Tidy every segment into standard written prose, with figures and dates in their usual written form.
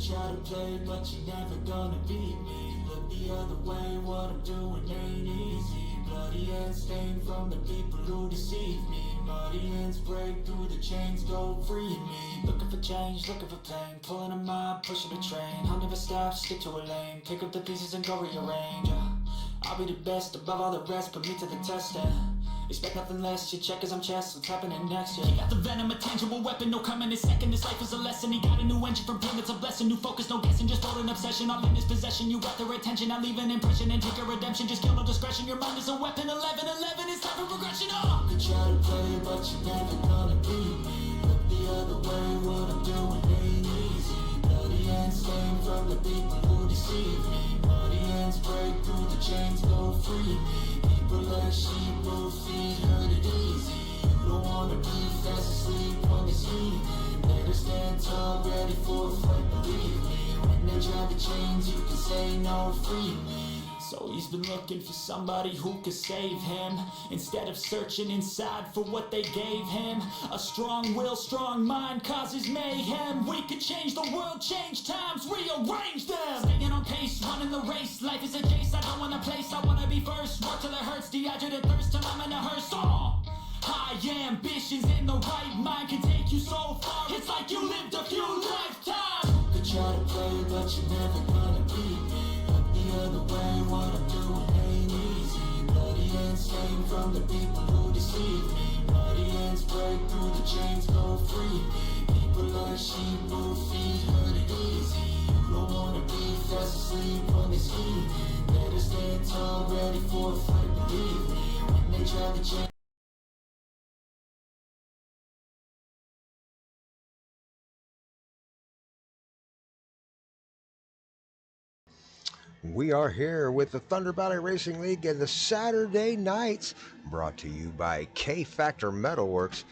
try to play, but you're never gonna beat me. Look the other way, what I'm doing ain't easy. Bloody hands stained from the people who deceive me. Muddy hands break through the chains, go free me. Looking for change, looking for pain, pulling a mob, pushing a train. I'll never stop, stick to a lane, pick up the pieces and go rearrange. I'll be the best above all the rest, put me to the test and expect nothing less. You check as I'm chest, what's happening next? Yeah. He got the venom, a tangible weapon, no coming in second. This life is a lesson. He got a new engine from pain, it's a blessing. New focus, no guessing, just hold an obsession. All in his possession, you got their attention. I leave an impression and take a redemption. Just kill no discretion. Your mind is a weapon. 11-11, it's time for progression. Oh! You could try to play, but you're never gonna beat me. Look the other way, what I'm doing ain't easy. Bloody hands stained from the people who deceive me. Muddy hands break through the chains, go free me. People like sheep, both feet hurt it easy. You don't wanna be fast asleep on this evening. Better stand tall, ready for a fight, believe me. When they drag the chains, you can say no, free me. So he's been looking for somebody who could save him, instead of searching inside for what they gave him. A strong will, strong mind causes mayhem. We could change the world, change times, rearrange them. Staying on pace, running the race. Life is a chase, I don't want a place, I wanna be first. Work till it hurts, dehydrated thirst till I'm in a hearse. High ambitions in the right mind can take you so far. It's like you lived a few lifetimes. You could try to play, but you're never gonna beat me. The other way, what I'm doing ain't easy. Bloody hands stained from the people who deceive me. Muddy hands break through the chains, go free me. People like sheep, both feet hurt it easy. You don't wanna be fast asleep on this evening. Better stand tall, ready for a fight, believe me. When they try to change. We are here with the Thunder Valley Racing League and the Saturday nights, brought to you by K Factor Metalworks.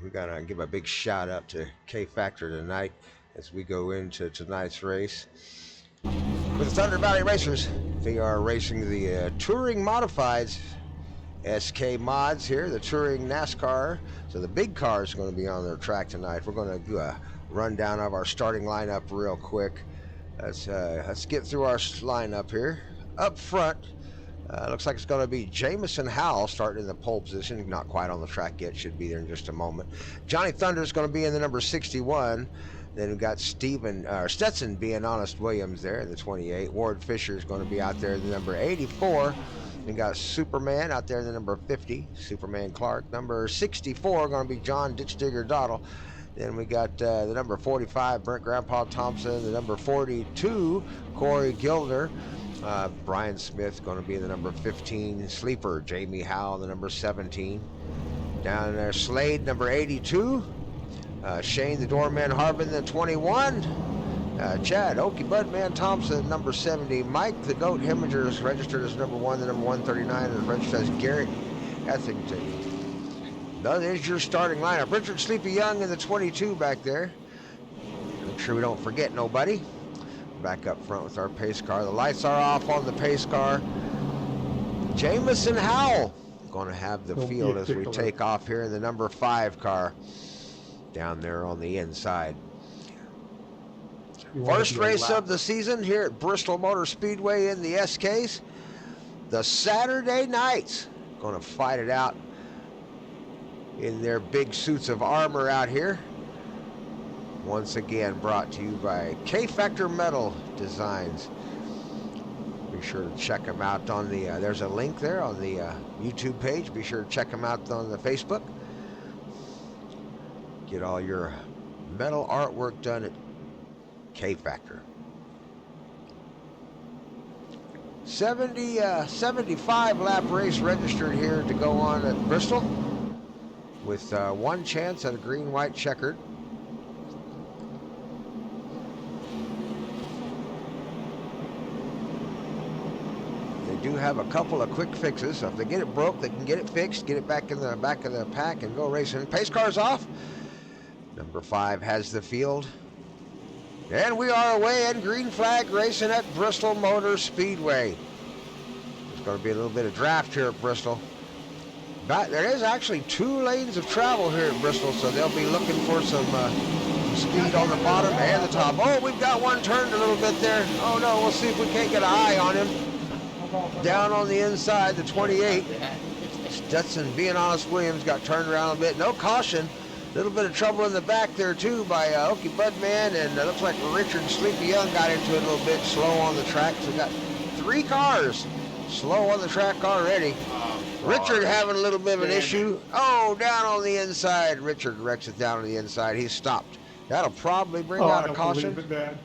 We gotta give a big shout out to K Factor tonight as we go into tonight's race. With the Thunder Valley Racers, they are racing the Touring Modifieds SK mods here, the Touring NASCAR. So the big car is going to be on their track tonight. We're going to do a rundown of our starting lineup real quick. Let's get through our lineup here. Up front, looks like it's going to be Jamison Howell starting in the pole position. Not quite on the track yet, should be there in just a moment. Johnny Thunder is going to be in the number 61. Then we've got Stetson being Honest Williams there in the 28. Ward Fisher is going to be out there in the number 84. We got Superman out there in the number 50, Superman Clark. Number 64 going to be John Ditch Digger Dottle. Then we got the number 45, Brent Grandpa Thompson. The number 42, Corey Gildner. Brian Smith going to be in the number 15. Sleeper, Jamie Howell, the number 17. Down there, Slade, number 82. Shane the Doorman Harbin, the 21. Chad Okie Budman Thompson, number 70. Mike the Goat Heminger is registered as number 1. The number 139 is registered as Garrett Ethington. That is your starting lineup. Richard Sleepy Young in the 22 back there. Make sure we don't forget nobody. Back up front with our pace car. The lights are off on the pace car. Jamison Howell going to have the field as we take off here in the number 5 car down there on the inside. First race of the season here at Bristol Motor Speedway in the SKs. The Saturday Knights going to fight it out in their big suits of armor out here. Once again brought to you by K Factor Metal Designs. Be sure to check them out on the, there's a link there on the YouTube page. Be sure to check them out on the Facebook. Get all your metal artwork done at K Factor. 75 lap race registered here to go on at Bristol, with one chance at a green-white checkered. They do have a couple of quick fixes. So if they get it broke, they can get it fixed, get it back in the back of the pack, and go racing. Pace car's off. Number 5 has the field. And we are away in green flag racing at Bristol Motor Speedway. There's going to be a little bit of draft here at Bristol. But there is actually 2 lanes of travel here at Bristol, so they'll be looking for some some speed on the bottom and the top. Oh, we've got one turned a little bit there. Oh no, we'll see if we can't get an eye on him. Down on the inside, the 28. Stetson, being honest, Williams got turned around a bit. No caution. A little bit of trouble in the back there too by Okie Budman, and looks like Richard Sleepy Young got into it a little bit slow on the track. So we got 3 cars slow on the track already. Richard having a little bit of an issue. Oh, down on the inside. Richard wrecks it down on the inside. He's stopped. That'll probably bring out a caution. Believe it, man.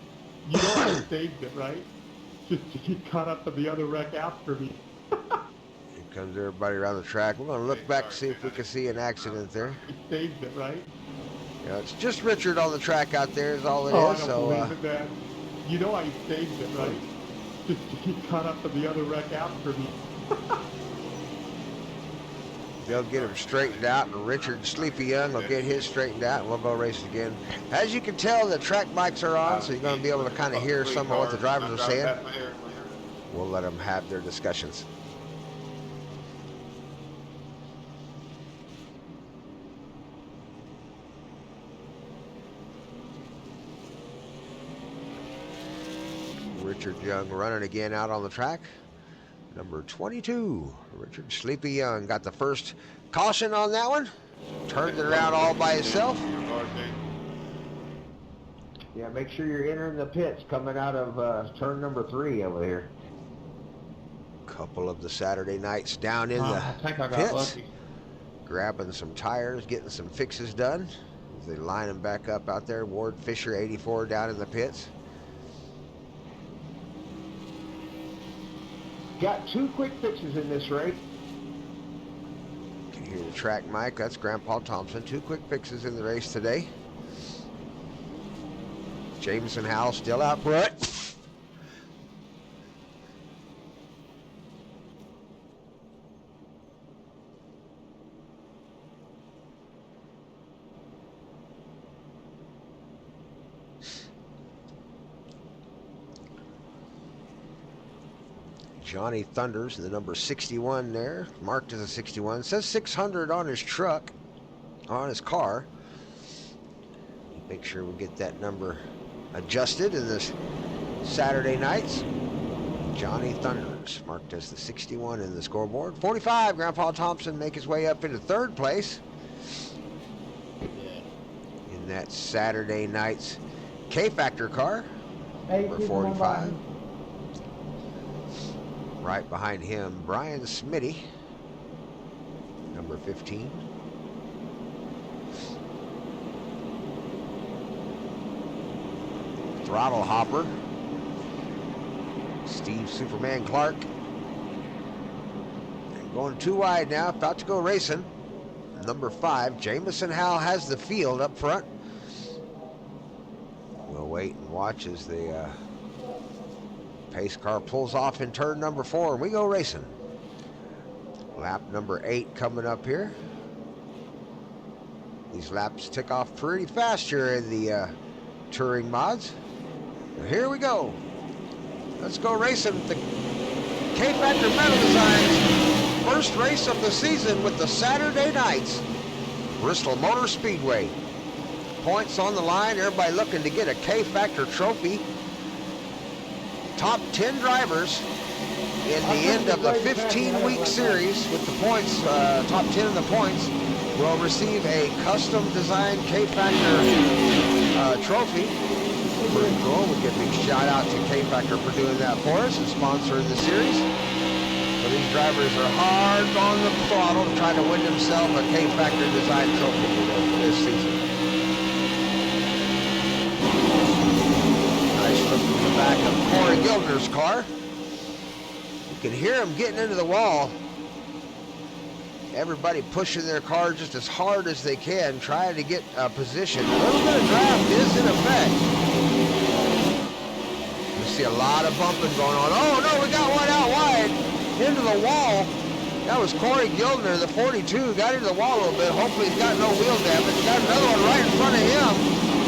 You know I staged it, right? Just to get caught up to the other wreck after me. Here comes everybody around the track. We're going to look back and see if we can see an accident there. You staged it, right? Yeah, it's just Richard on the track out there is all it I is. don't So believe it, man. You know I staged it, right? Just to get caught up to the other wreck after me. they'll get him straightened out, and Richard Sleepy Young will get his straightened out, and we'll go race again. As you can tell, the track mics are on, so you're going to be able to kind of hear some of what the drivers are saying. We'll let them have their discussions. Richard Young running again out on the track. Number 22, Richard Sleepy Young got the first caution on that one. Turned it around all by himself. Yeah, make sure you're entering the pits coming out of turn number 3 over here. Couple of the Saturday nights down in the pits, grabbing some tires, getting some fixes done. As they line them back up out there. Ward Fisher, 84, down in the pits. Got 2 quick fixes in this race. You can hear the track mic. That's Grandpa Thompson. 2 quick fixes in the race today. Jameson Howell still out front. Johnny Thunders, the number 61 there, marked as a 61. It says 600 on his truck, on his car. Make sure we get that number adjusted in this Saturday nights. Johnny Thunders, marked as the 61 in the scoreboard. 45, Grandpa Thompson make his way up into 3rd place in that Saturday night's K-Factor car, number 45. Right behind him, Brian Smitty, number 15. Throttle Hopper, Steve Superman Clark. And going 2 wide now, about to go racing. Number 5, Jameson Howell has the field up front. We'll wait and watch as the pace car pulls off in turn number 4, and we go racing. Lap number 8 coming up here. These laps tick off pretty fast here in the touring mods. Well, here we go. Let's go racing with the K-Factor Metal Designs first race of the season with the Saturday nights Bristol Motor Speedway. Points on the line, everybody looking to get a K-Factor trophy. Top 10 drivers in the end of the 15-week series with the points, top 10 of the points, will receive a custom designed K-Factor trophy. Pretty cool. We'll give a big shout out to K-Factor for doing that for us and sponsoring the series. So these drivers are hard on the throttle to try to win themselves a K-Factor designed trophy for this season. Look from the back of Corey Gildner's car. You can hear him getting into the wall. Everybody pushing their car just as hard as they can, trying to get a position. A little bit of draft is in effect. You see a lot of bumping going on. Oh no, we got one out wide into the wall. That was Corey Gildner, the 42, got into the wall a little bit. Hopefully he's got no wheel damage. Got another one right in front of him.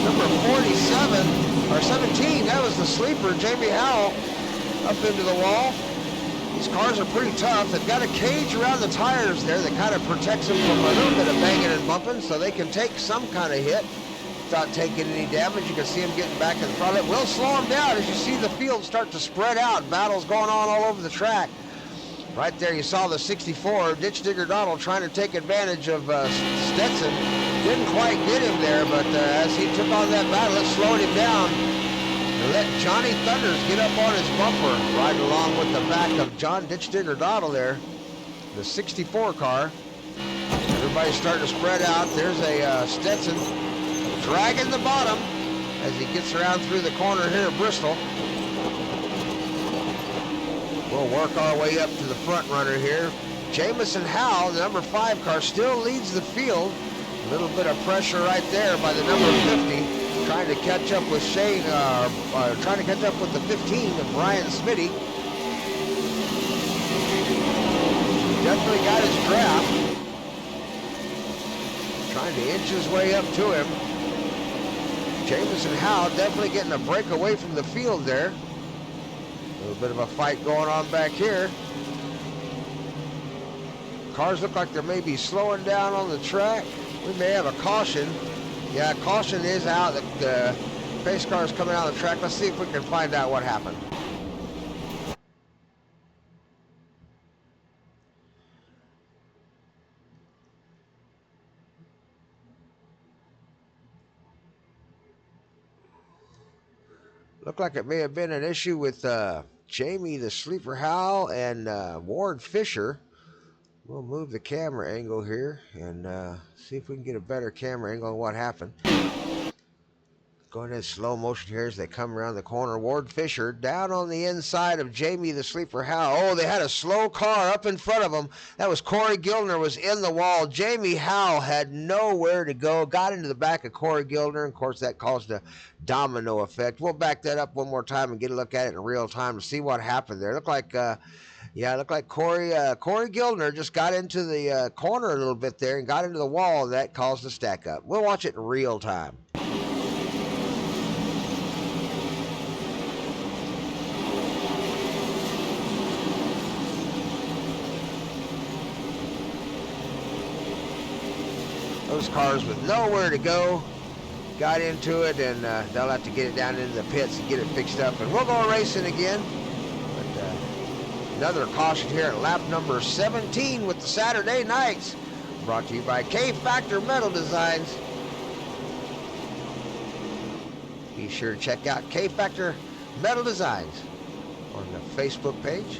Number 47. Or 17, that was the sleeper, Jamie Howell, up into the wall. These cars are pretty tough. They've got a cage around the tires there that kind of protects them from a little bit of banging and bumping so they can take some kind of hit. not taking any damage. You can see him getting back in front of it. Will slow him down as you see the field start to spread out. Battles going on all over the track. Right there, you saw the 64, Ditch Digger Donald trying to take advantage of Stetson. Didn't quite get him there, but as he took on that battle, it slowed him down. And let Johnny Thunders get up on his bumper, right along with the back of John Ditch Digger Donald there. The 64 car. Everybody's starting to spread out. There's a Stetson dragging the bottom as he gets around through the corner here at Bristol. We'll work our way up to the front runner here. Jamison Howell, the number 5 car, still leads the field. A little bit of pressure right there by the number 50, trying to catch up with Shane, trying to catch up with the 15 of Brian Smitty. Definitely got his draft. Trying to inch his way up to him. Jamison Howell definitely getting a break away from the field there. A little bit of a fight going on back here. Cars look like they may be slowing down on the track. We may have a caution. Yeah, caution is out. The pace car is coming out of the track. Let's see if we can find out what happened. Looked like it may have been an issue with Jamie the Sleeper Howell and Ward Fisher. We'll move the camera angle here and see if we can get a better camera angle on what happened. Going in slow motion here as they come around the corner. Ward Fisher down on the inside of Jamie the Sleeper Howell. Oh, they had a slow car up in front of them. That was Corey Gildner was in the wall. Jamie Howell had nowhere to go. Got into the back of Corey Gildner. Of course, that caused a domino effect. We'll back that up one more time and get a look at it in real time to see what happened there. Looked like, yeah, it looked like Corey Gildner just got into the corner a little bit there and got into the wall. That caused a stack up. We'll watch it in real time. Those cars with nowhere to go got into it, and they'll have to get it down into the pits and get it fixed up, and we'll go racing again. But another caution here at lap number 17 with the Saturday Nights, brought to you by K-Factor Metal Designs. Be sure to check out K-Factor Metal Designs on the Facebook page.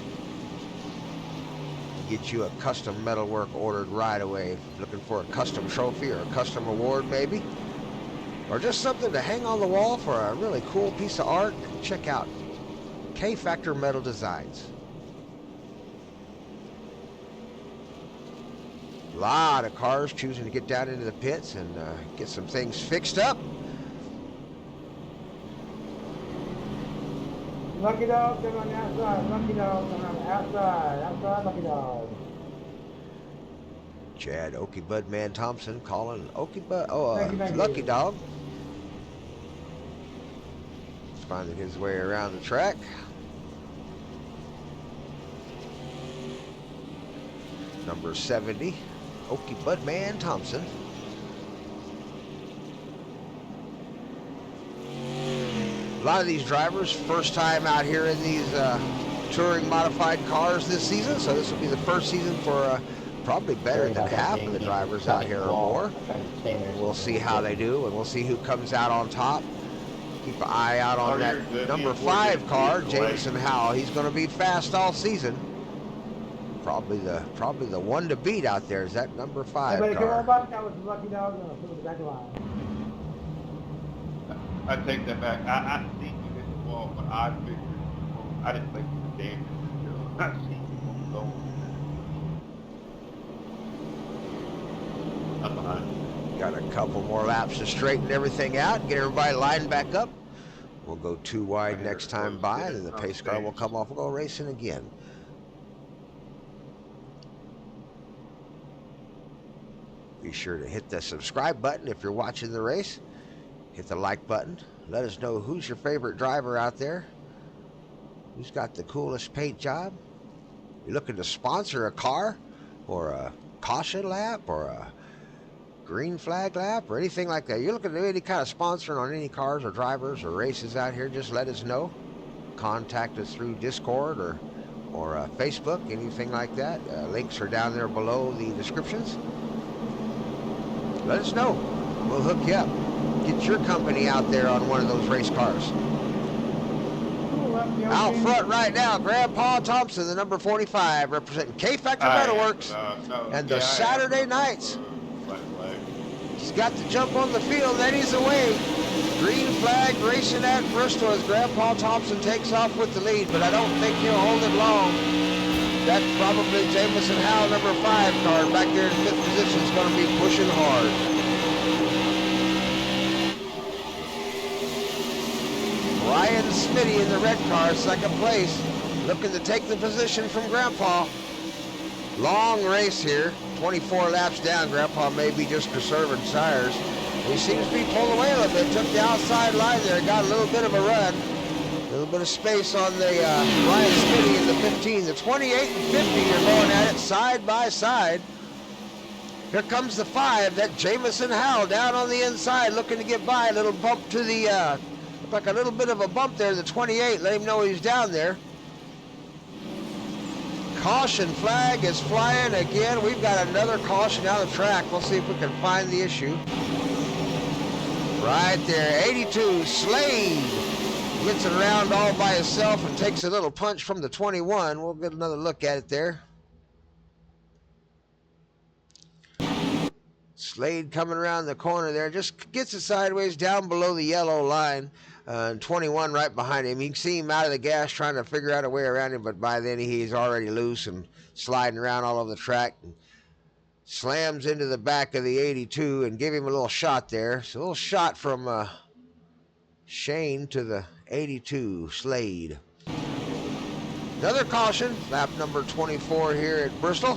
Get you a custom metalwork ordered right away. If you're looking for a custom trophy or a custom award maybe, or just something to hang on the wall for a really cool piece of art, check out K-Factor Metal Designs. A lot of cars choosing to get down into the pits and get some things fixed up. Lucky dog, come on the outside. Lucky dog, come on the outside. Outside, lucky dog. Chad Okie Budman Thompson calling Okie Bud. Thank Lucky you. Dog. He's finding his way around the track. Number 70, Okie Budman Thompson. A lot of these drivers, first time out here in these touring modified cars this season, so this will be the first season for probably better than half of the drivers out here or more. We'll see how they do, and we'll see who comes out on top. Keep an eye out on that number 5 car, Jamison Howell. He's going to be fast all season. Probably the one to beat out there is that number 5 Everybody come on car. back. That was the lucky dog. Put it back line. I take that back. I see you hit the wall, but I figured I didn't think you were damaged. I see you going. I'm behind. Got a couple more laps to straighten everything out and get everybody lined back up. We'll go 2 wide next time by, and then the pace car will come off. We'll go racing again. Be sure to hit the subscribe button if you're watching the race. Hit the like button. Let us know who's your favorite driver out there. Who's got the coolest paint job? You're looking to sponsor a car or a caution lap or a green flag lap or anything like that, you're looking to do any kind of sponsoring on any cars or drivers or races out here, just let us know. Contact us through Discord or Facebook, anything like that. Links are down there below the descriptions. Let us know. We'll hook you up. Get your company out there on one of those race cars. Out front right now, Grandpa Thompson, the number 45, representing K-Factor Metalworks. And the Saturday nights. He's got to jump on the field, then he's away. Green flag racing at Bristol as Grandpa Thompson takes off with the lead, but I don't think he'll hold it long. That's probably Jamison Howell, number 5 car, back there in 5th position, is going to be pushing hard. Ryan Smitty in the red car, second place, looking to take the position from Grandpa. Long race here, 24 laps down. Grandpa may be just preserving tires. He seems to be pulled away a little bit, took the outside line there, got a little bit of a run. A little bit of space on the Ryan Smitty in the 15. The 28 and 50 are going at it side by side. Here comes the 5, that Jamison Howell down on the inside, looking to get by. A little bump to the, looked like a little bit of a bump there. The 28, let him know he's down there. Caution flag is flying again. We've got another caution down the track. We'll see if we can find the issue. Right there, 82, Slade gets it around all by himself and takes a little punch from the 21. We'll get another look at it there. Slade coming around the corner there, just gets it sideways down below the yellow line. And 21 right behind him. You can see him out of the gas trying to figure out a way around him, but by then he's already loose and sliding around all over the track. And slams into the back of the 82 and give him a little shot there. So a little shot from Shane to the 82, Slade. Another caution, lap number 24 here at Bristol.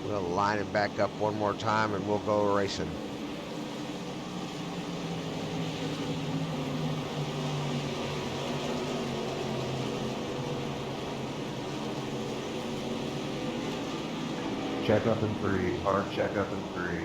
We'll line it back up one more time and we'll go racing. Check up in 3. Hard check up in 3.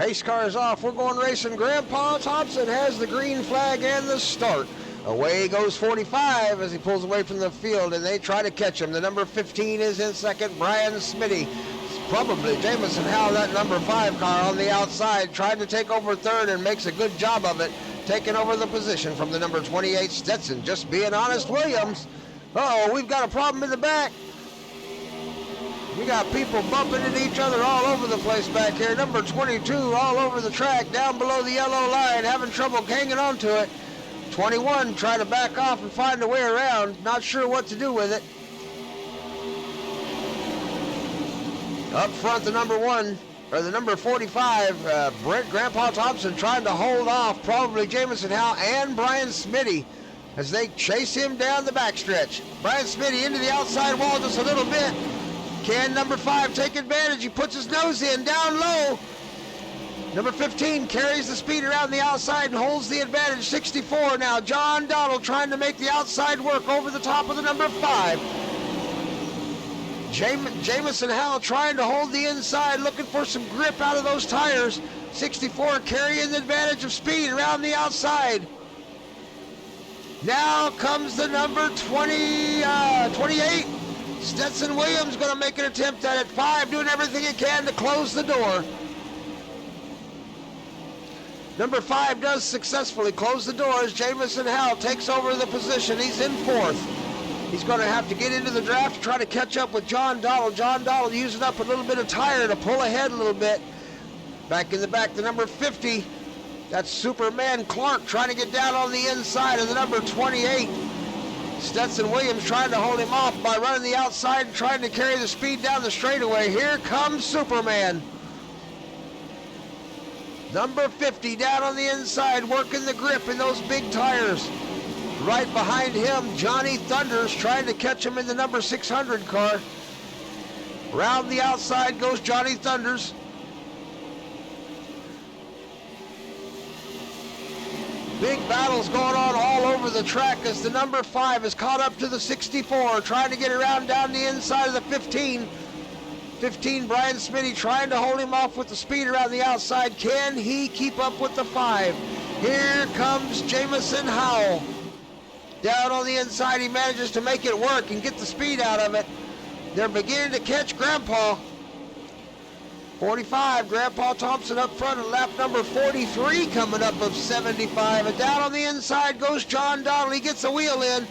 Pace car is off. We're going racing. Grandpa Thompson has the green flag and the start. Away goes 45 as he pulls away from the field, and they try to catch him. The number 15 is in second, Brian Smitty. Probably Jamison Howell, that number 5 car on the outside, tried to take over third and makes a good job of it, taking over the position from the number 28 Stetson. Just being honest, Williams. Uh-oh, we've got a problem in the back. We got people bumping into each other all over the place back here. Number 22 all over the track, down below the yellow line, having trouble hanging on to it. 21 trying to back off and find a way around, not sure what to do with it. Up front, the number 45, Brent Grandpa Thompson trying to hold off probably Jamison Howell and Brian Smitty as they chase him down the backstretch. Brian Smitty into the outside wall just a little bit. Can number 5 take advantage? He puts his nose in, down low. Number 15 carries the speed around the outside and holds the advantage. 64 now. John Donald trying to make the outside work over the top of the number 5. Jamison Howell trying to hold the inside, looking for some grip out of those tires. 64 carrying the advantage of speed around the outside. Now comes the number 28. Stetson Williams going to make an attempt at it. 5 doing everything he can to close the door. Number 5 does successfully close the door as Jamison Howell takes over the position. He's in 4th. He's going to have to get into the draft to try to catch up with John Donald. John Donald using up a little bit of tire to pull ahead a little bit. Back in the back, the number 50. That's Superman Clark trying to get down on the inside of the number 28. Stetson Williams trying to hold him off by running the outside and trying to carry the speed down the straightaway. Here comes Superman. Number 50 down on the inside, working the grip in those big tires. Right behind him, Johnny Thunders trying to catch him in the number 600 car. Round the outside goes Johnny Thunders. Big battles going on all over the track as the number 5 is caught up to the 64, trying to get around down the inside of the 15. 15, Brian Smitty trying to hold him off with the speed around the outside. Can he keep up with the 5? Here comes Jamison Howell. Down on the inside, he manages to make it work and get the speed out of it. They're beginning to catch Grandpa. 45, Grandpa Thompson up front at lap number 43 coming up of 75. And down on the inside goes John Donald. He gets a wheel in.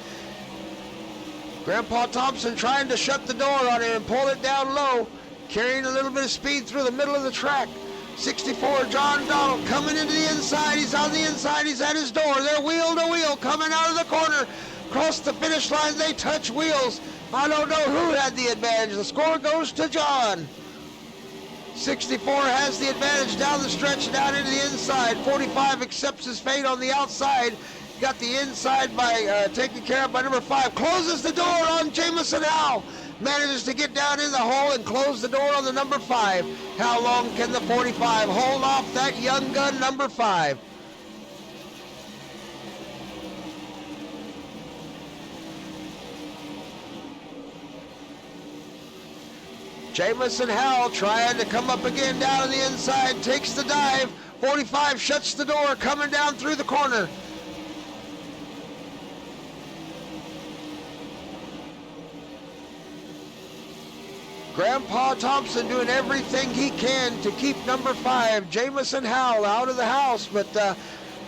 Grandpa Thompson trying to shut the door on him and pull it down low, carrying a little bit of speed through the middle of the track. 64, John Donald coming into the inside. He's on the inside. He's at his door. They're wheel to wheel coming out of the corner. Across the finish line, they touch wheels. I don't know who had the advantage. The score goes to John. 64 has the advantage down the stretch, down into the inside. 45 accepts his fate on the outside. Got the inside by taken care of by number 5. Closes the door on Jamison Howell. Manages to get down in the hole and close the door on the number 5. How long can the 45 hold off that young gun number 5? Jamison Howell trying to come up again down on the inside, takes the dive. 45 shuts the door, coming down through the corner. Grandpa Thompson doing everything he can to keep number 5, Jamison Howell, out of the house, but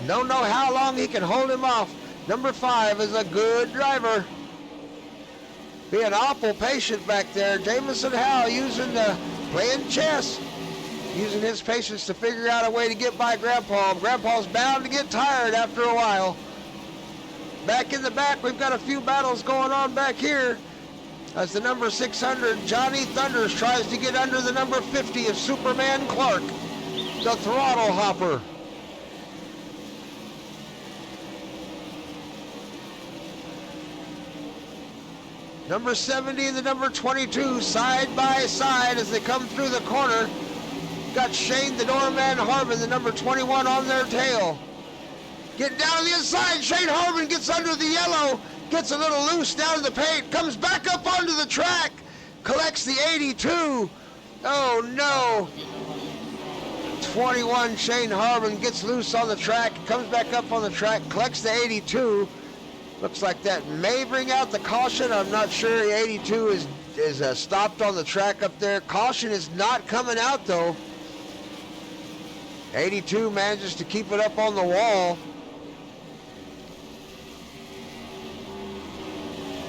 don't know how long he can hold him off. Number 5 is a good driver. Being awful patient back there. Jamison Howell playing chess, using his patience to figure out a way to get by Grandpa. Grandpa's bound to get tired after a while. Back in the back, we've got a few battles going on back here. As the number 600, Johnny Thunders, tries to get under the number 50 of Superman Clark, the throttle hopper. Number 70 and the number 22 side by side as they come through the corner. Got Shane the Doorman Harbin, the number 21, on their tail. Getting down on the inside, Shane Harbin gets under the yellow. Gets a little loose down in the paint, comes back up onto the track, collects the 82. Oh no. 21, Shane Harmon gets loose on the track, comes back up on the track, collects the 82. Looks like that may bring out the caution. I'm not sure. The 82 is stopped on the track up there. Caution is not coming out though. 82 manages to keep it up on the wall.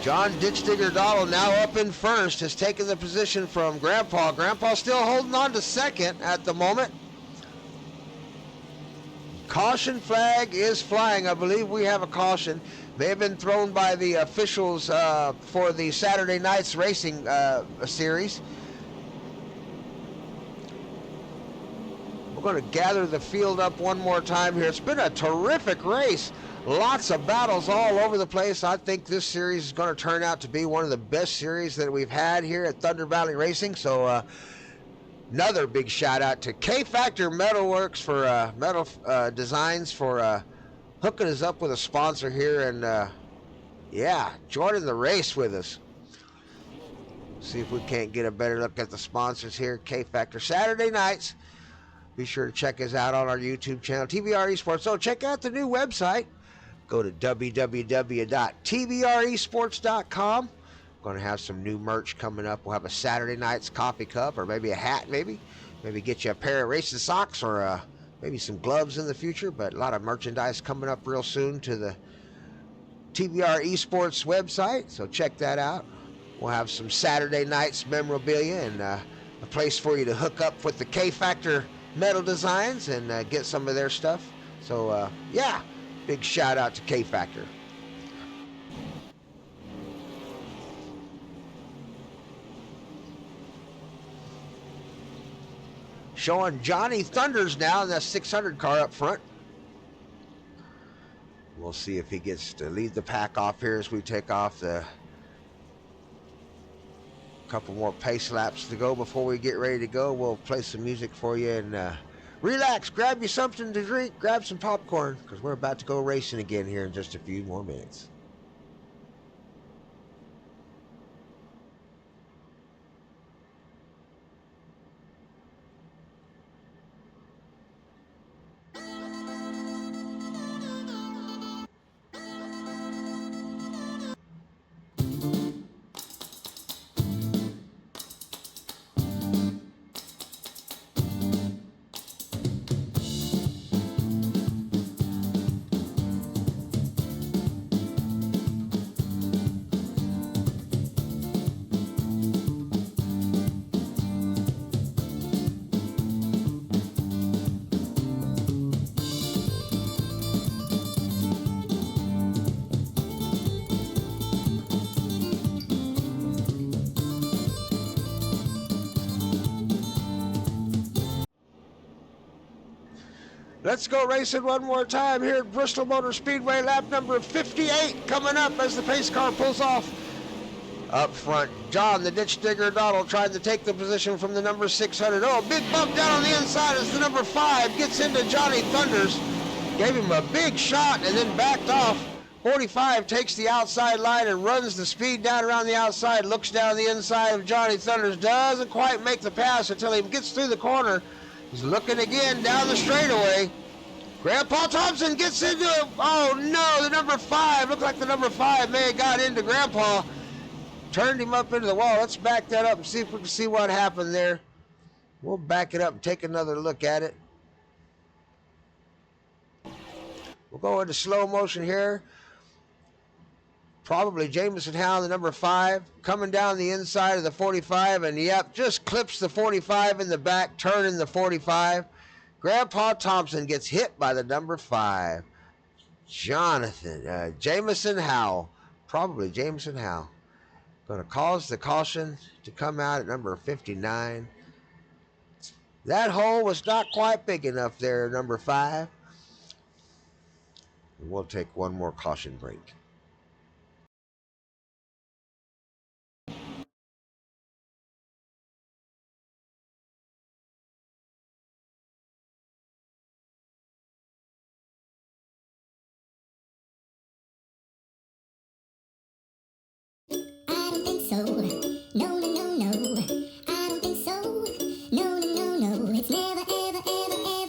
John Ditch Digger Donald now up in first, has taken the position from Grandpa. Grandpa still holding on to second at the moment. Caution flag is flying. I believe we have a caution. May have been thrown by the officials for the Saturday night's racing series. We're going to gather the field up one more time here. It's been a terrific race. Lots of battles all over the place. I think this series is going to turn out to be one of the best series that we've had here at Thunder Valley Racing. So another big shout out to K Factor Metalworks for metal designs for hooking us up with a sponsor here and yeah, joining the race with us. See if we can't get a better look at the sponsors here. K Factor Saturday nights. Be sure to check us out on our YouTube channel, TBR Esports. So check out the new website. Go to www.tbresports.com. Going to have some new merch coming up. We'll have a Saturday night's coffee cup or maybe a hat maybe. Maybe get you a pair of racing socks or maybe some gloves in the future. But a lot of merchandise coming up real soon to the TBR Esports website. So check that out. We'll have some Saturday night's memorabilia and a place for you to hook up with the K Factor metal designs and get some of their stuff. So yeah, big shout out to K Factor. Showing Johnny Thunders now in that 600 car up front. We'll see if he gets to lead the pack off here as we take off. The couple more pace laps to go before we get ready to go. We'll play some music for you and relax, grab you something to drink, grab some popcorn, because we're about to go racing again here in just a few more minutes. Let's go racing one more time here at Bristol Motor Speedway, lap number 58 coming up as the pace car pulls off. Up front, John the Ditch Digger Donald trying to take the position from the number 600. Oh, a big bump down on the inside as the number 5 gets into Johnny Thunders. Gave him a big shot and then backed off. 45 takes the outside line and runs the speed down around the outside, looks down the inside of Johnny Thunders, doesn't quite make the pass until he gets through the corner. He's looking again down the straightaway. Grandpa Thompson gets into it. Oh no, the number 5. Looked like the number 5 may have got into Grandpa. Turned him up into the wall. Let's back that up and see if we can see what happened there. We'll back it up and take another look at it. We'll go into slow motion here. Probably Jamison Howe, the number 5, coming down the inside of the 45, and yep, just clips the 45 in the back, turning the 45. Grandpa Thompson gets hit by the number 5. Jamison Howe, probably Jamison Howe. Going to cause the caution to come out at number 59. That hole was not quite big enough there, number 5. We'll take one more caution break. So, no, no, no, no, I don't think so. No, no, no, no, it's never, ever, ever, ever.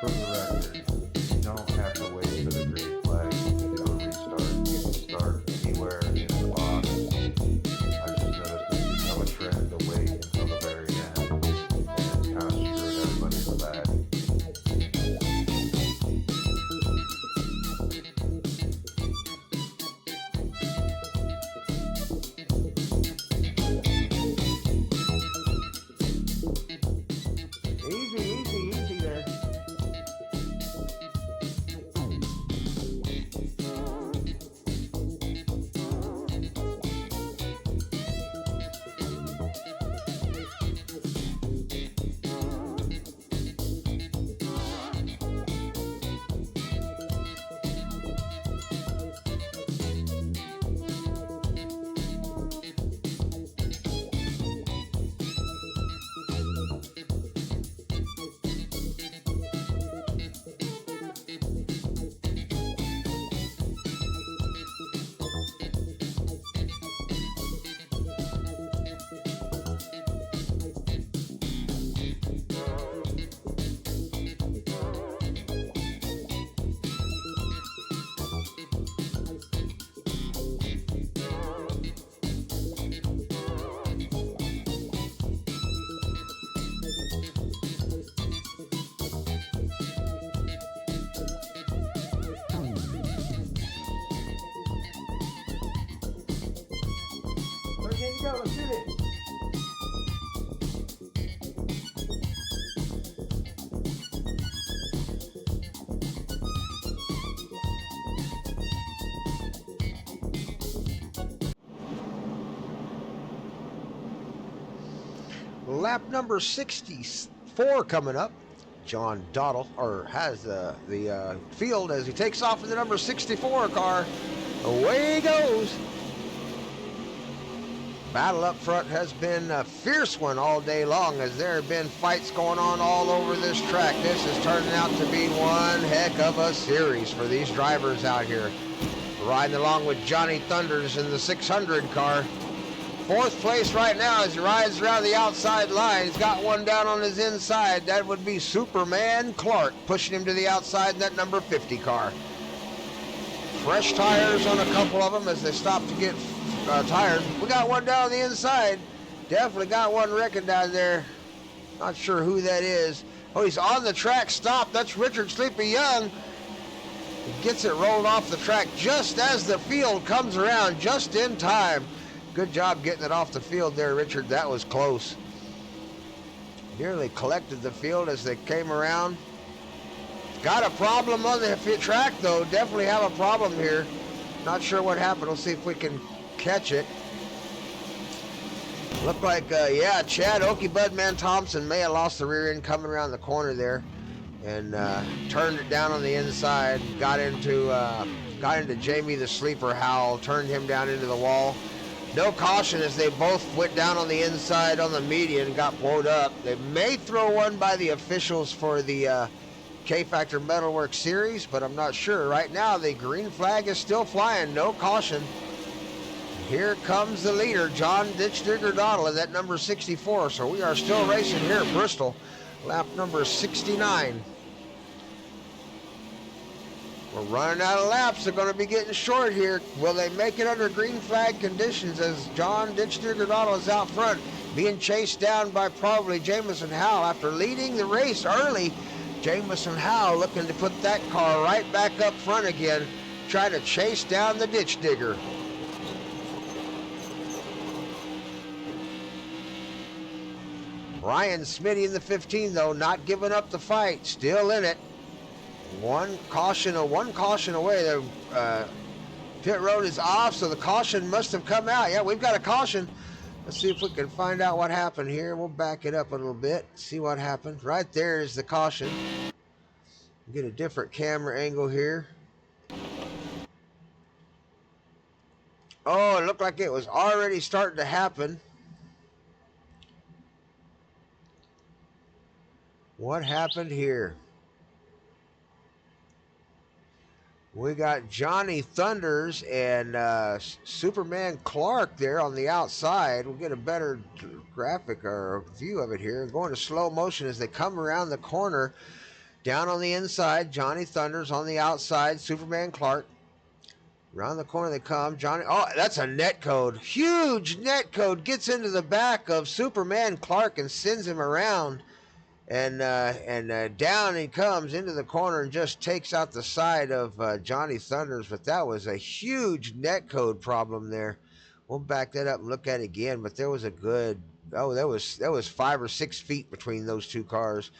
For the record, you don't have to wait for the green flag to do a restart. You can start anywhere in the box. I just noticed it's become a trend to wait until the very end, and it's kind of screwed everybody in the back. Easy there. Where can you go? Let's do this. Lap number 64 coming up. John Dottle has the field as he takes off in the number 64 car. Away he goes. Battle up front has been a fierce one all day long, as there have been fights going on all over this track. This is turning out to be one heck of a series for these drivers out here. Riding along with Johnny Thunders in the 600 car. Fourth place right now as he rides around the outside line. He's got one down on his inside. That would be Superman Clark pushing him to the outside in that number 50 car. Fresh tires on a couple of them as they stop to get tired. We got one down on the inside. Definitely got one wrecking down there. Not sure who that is. Oh, he's on the track. Stop. That's Richard Sleepy Young. He gets it rolled off the track just as the field comes around, just in time. Good job getting it off the field there, Richard. That was close. Nearly collected the field as they came around. Got a problem on the track, though. Definitely have a problem here. Not sure what happened. We'll see if we can catch it. Looked like, yeah, Chad Okie Budman Thompson may have lost the rear end coming around the corner there, and turned it down on the inside. Got into Jamie the Sleeper Howell, turned him down into the wall. No caution as they both went down on the inside on the median and got blowed up. They may throw one by the officials for the K-Factor Metalwork Series, but I'm not sure. Right now, the green flag is still flying. No caution. Here comes the leader, John Ditch Digger Dottle, in that number 64. So we are still racing here at Bristol. Lap number 69. We're running out of laps. They're going to be getting short here. Will they make it under green flag conditions as John Ditch Digger Dottle is out front, being chased down by probably Jamison Howell after leading the race early? Jamison Howell looking to put that car right back up front again, trying to chase down the Ditch Digger. Ryan Smitty in the 15, though, not giving up the fight, still in it. One caution away. The pit road is off, so the caution must have come out. Yeah, we've got a caution. Let's see if we can find out what happened here. We'll back it up a little bit, see what happened. Right there is the caution. Get a different camera angle here. Oh, it looked like it was already starting to happen. What happened here? We got Johnny Thunders and Superman Clark there on the outside. We'll get a better graphic or view of it here. Going to slow motion as they come around the corner. Down on the inside, Johnny Thunders on the outside, Superman Clark. Around the corner they come. Johnny, oh, that's a net code. Huge net code. Gets into the back of Superman Clark and sends him around. And down he comes into the corner and just takes out the side of Johnny Thunders. But that was a huge net code problem there. We'll back that up and look at it again. But there was a good, that was 5 or 6 feet between those two cars.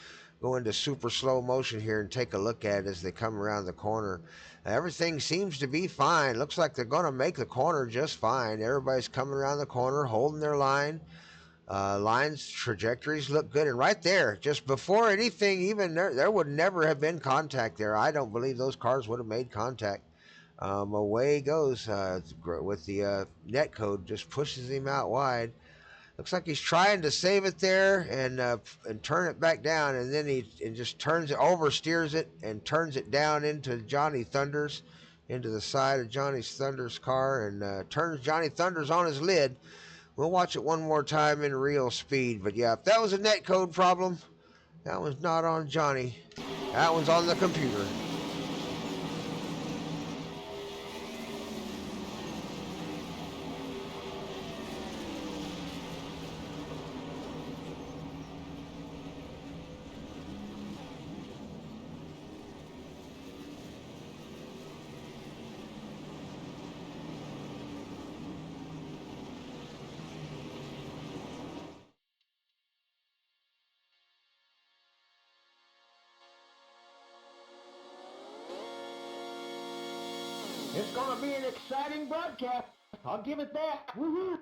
Go into super slow motion here and take a look at it as they come around the corner. Everything seems to be fine. Looks like they're going to make the corner just fine. Everybody's coming around the corner, holding their line. Lines, trajectories look good. And right there, just before anything, even there would never have been contact there. I don't believe those cars would have made contact. Away he goes with the net code, just pushes him out wide. Looks like he's trying to save it there and turn it back down, and then he just turns it, oversteers it, and turns it down into Johnny Thunders, into the side of Johnny Thunders' car, and turns Johnny Thunders on his lid. We'll watch it one more time in real speed. But yeah, if that was a net code problem, that one's not on Johnny. That one's on the computer. It's gonna be an exciting broadcast. I'll give it that. Woohoo!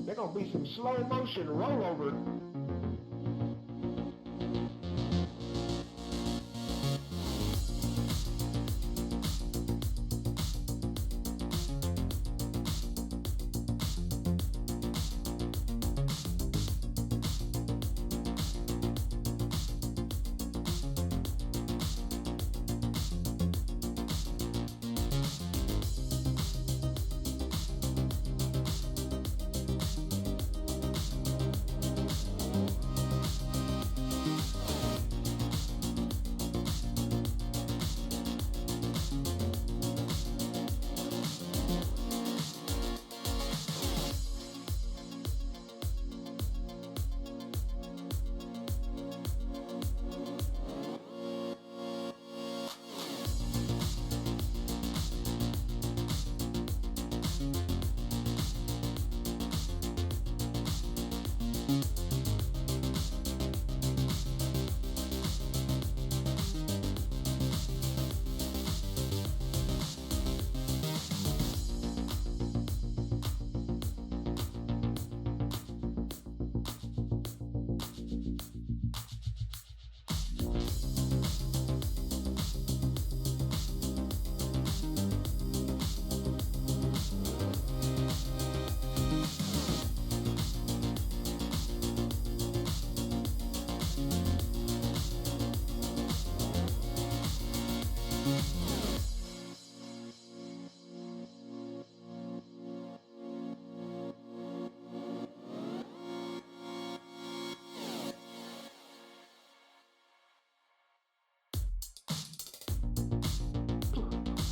There's gonna be some slow motion rollover.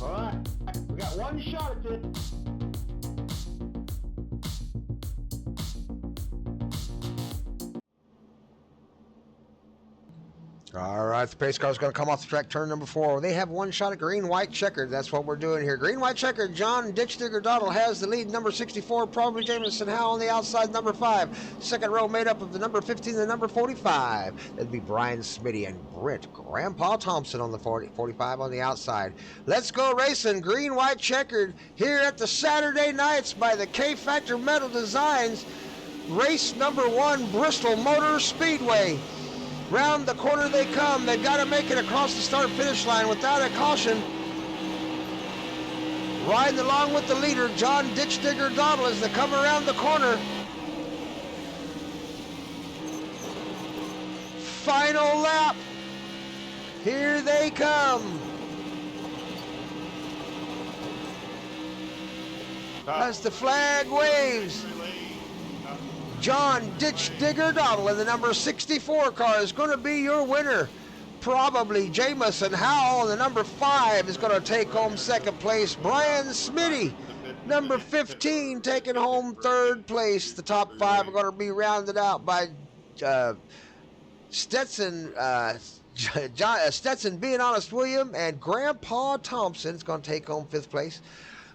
All right, we got one shot at this. All right, the pace car is going to come off the track, turn number 4. They have one shot at green, white, checkered. That's what we're doing here. Green, white, checkered. John Ditch Digger Doddle has the lead. Number 64, probably Jameson Howe on the outside. Number 5. Second row made up of the number 15 and the number 45. That'd be Brian Smitty and Brent Grandpa Thompson on the 45 on the outside. Let's go racing. Green, white, checkered here at the Saturday Nights by the K-Factor Metal Designs. Race number 1, Bristol Motor Speedway. Round the corner they come. They've got to make it across the start-finish line without a caution. Riding along with the leader, John Ditch Digger Doddle, as they come around the corner. Final lap. Here they come. As the flag waves. John Ditch Digger Donald in the number 64 car is going to be your winner. Probably Jamison Howell in the number 5 is going to take home second place. Brian Smitty, number 15, taking home third place. The top 5 are going to be rounded out by Stetson Being Honest William and Grandpa Thompson is going to take home 5th place.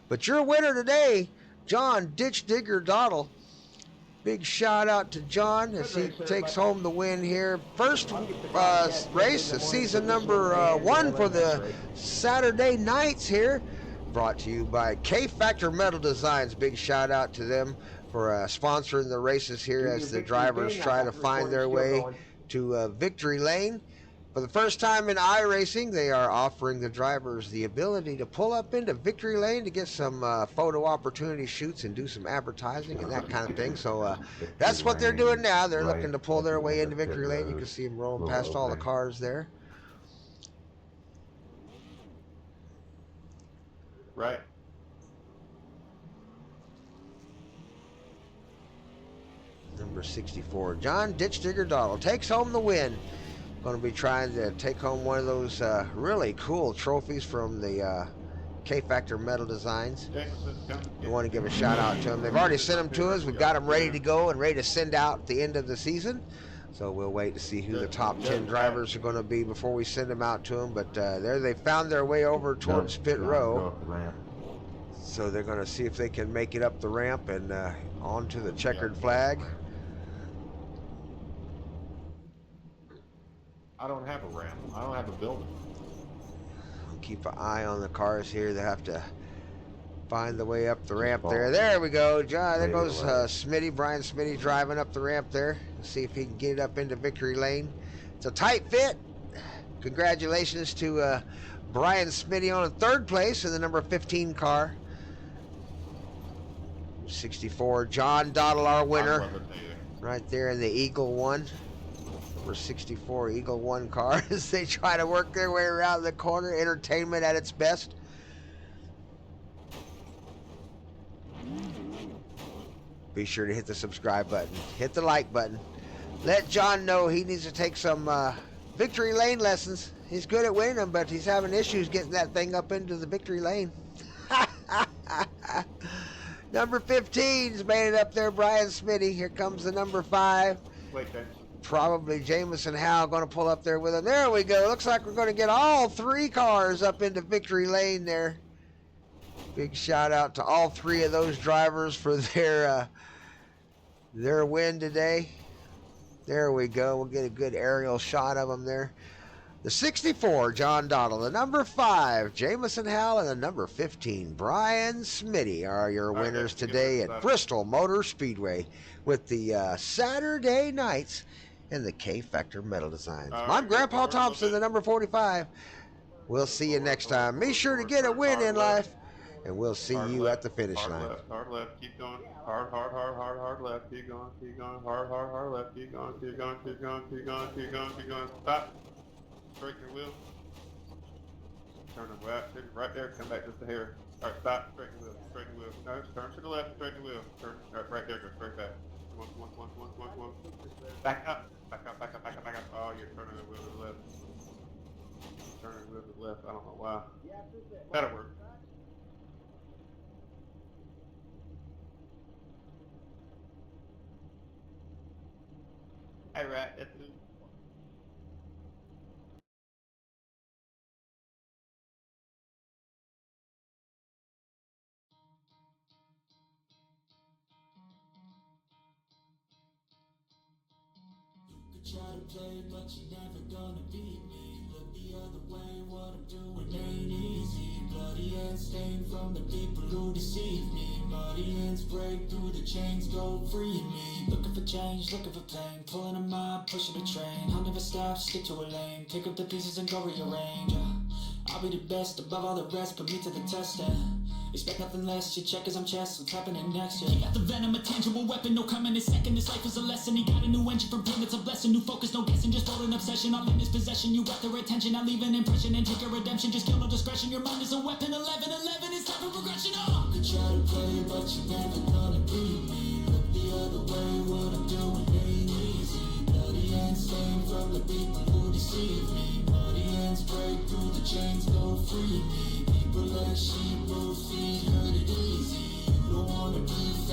But your winner today, John Ditch Digger Donald. Big shout out to John as he takes home the win here. First race, season number 1 for the Saturday nights here. Brought to you by K Factor Metal Designs. Big shout out to them for sponsoring the races here as the drivers try to find their way to victory lane. For the first time in iRacing, they are offering the drivers the ability to pull up into victory lane to get some photo opportunity shoots and do some advertising and that kind of thing. So that's what they're doing now. They're looking to pull their way into victory lane. You can see them rolling past all the cars there. Right. Number 64, John Ditch Digger Donald takes home the win. Going to be trying to take home one of those really cool trophies from the K Factor Metal Designs. We want to give a shout out to them. They've already sent them to us. We've got them ready to go and ready to send out at the end of the season. So we'll wait to see who the top 10 drivers are going to be before we send them out to them. But there they found their way over towards pit row. So they're going to see if they can make it up the ramp and onto the checkered flag. I don't have a ramp. I don't have a building. Keep an eye on the cars here. They have to find the way up the ramp there. There we go, John. There goes Smitty, Brian Smitty driving up the ramp there. See if he can get it up into victory lane. It's a tight fit. Congratulations to Brian Smitty on 3rd place in the number 15 car. 64, John Dottle, our winner. Right there in the Eagle 1. Number 64 Eagle 1 car as they try to work their way around the corner. Entertainment at its best. Be sure to hit the subscribe button. Hit the like button. Let John know he needs to take some victory lane lessons. He's good at winning them, but he's having issues getting that thing up into the victory lane. Number 15's made it up there, Brian Smitty. Here comes the number 5. Wait, there. Probably Jamison Howell going to pull up there with him. There we go. Looks like we're going to get all 3 cars up into victory lane there. Big shout out to all 3 of those drivers for their win today. There we go. We'll get a good aerial shot of them there. The 64, John Dottle. The number 5, Jamison Howell. And the number 15, Brian Smitty are your winners today at Bristol Motor Speedway with the Saturday nights and the K Factor Metal Designs. I'm Grandpa Thompson, the number 45. We'll see you next time. Be sure to get a win in life, and we'll see you at the finish line. Hard left, keep going. Hard left, keep going, hard left, keep going, keep going. Stop. Straighten your wheel. Turn it right there, come back just a hair. Alright, stop, straighten the wheel, No, turn to the left, straighten the wheel. Turn, right there, go straight back. Come on. Back up. Oh, you're turning the wheel to the left. Turning the wheel to the left, I don't know why. That'll work. Alright, that's it. Try to play, but you're never gonna beat me. Look the other way, what I'm doing ain't easy. Bloody hands stained from the people who deceive me. Muddy hands break through the chains, go free me. Looking for change, looking for pain. Pulling a mob, pushing a train. I'll never stop, stick to a lane. Pick up the pieces and go rearrange. I'll be the best above all the rest, put me to the test. Expect nothing less, your check is on chest, what's happening next? He got the venom, a tangible weapon, no coming in second. This life is a lesson, he got a new engine from pain, it's a blessing. New focus, no guessing, just hold an obsession. All in his possession, you got their attention. I leave an impression and take your redemption. Just kill no discretion, your mind is a weapon. 11-11, it's time for progression. You could try to play, but you're never gonna beat me. Look the other way, what I'm people who deceive me. Muddy hands break through the chains, go free me. People like sheep, both feet hurt it easy. You don't wanna be